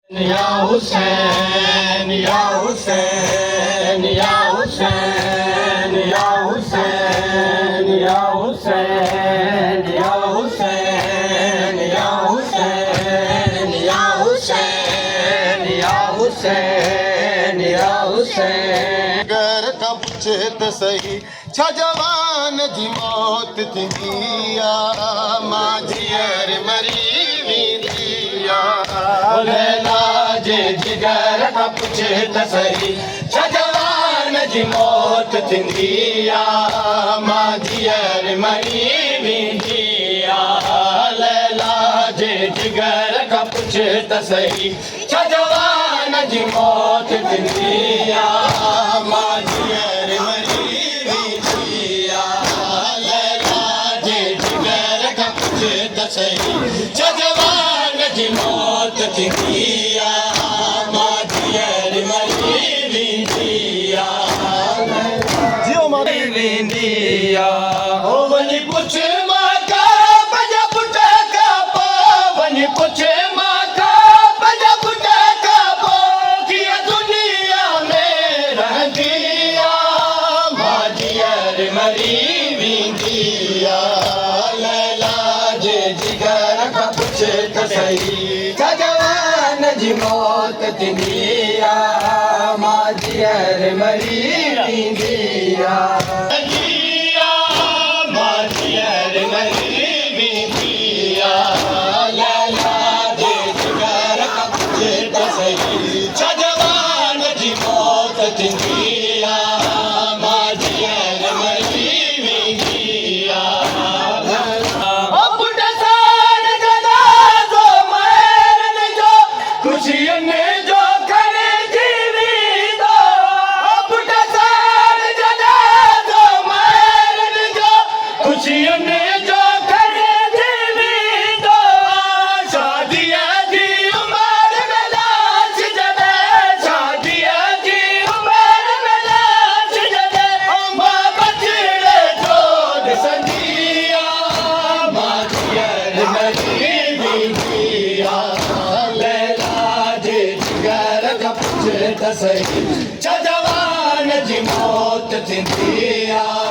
या हुसैन या हुसैन या हुसैन या हुसैन या हुसैन या हुसैन या हुसैन या हुसैन या हुसैन या हुसैन घर का पूछे त सही छा जवान जी मौत थींदी आहे मां जीअर मरी वेंदी आहे लैला जे जिगर खां पुछे त सही छा जवान जी मौत थींदी आहे मां जीअर मरी वेंदी आहे लैला जे जिगर खां पुछे त सही छा जवान जी मौत थींदी आहे मां जीअर मरी वेंदी आहे लैला जे जिगर खां पुछे त सही छा जवान जी मौत थींदी आहे मां जीअर मरी वेंदी आहे जियो मां वेंदी आहे हो वञी पुछ मां का पंहिंजा पुट खां पोइ वञी पुछ मां का पंहिंजा पुट खां पोइ कीअं दुनिया में रहंदी आहे मां जीअर मरी वेंदी आहे लैला जे जिगर खां पुछ त सही छा जवान जी मौत थींदी आहे मां जीअर मरी वेंदी आहे मां जीअर मरी वेंदी आहे लैला जे जिगर खां पुछ त सही छा जवान जी मौत थींदी आहे मां जीअर मरी वेंदी आहे पुट साण जनाज़ो मरण जो ख़ुशियुनि जो करे जीवींदो पुट साण जनाज़ो मरण जो ख़ुशियुनि जो करे जीवींदो शादीअ जी उमिरि में लाश जॾहिं शादीअ जी उमिरि में लाश जॾहिं मां बचिड़े जो ॾिसंदी आहे मां जीअर मरी वेंदी आहे लैला जे जिगर खां पुछ त सही छा जवान जी मौत थींदी आहे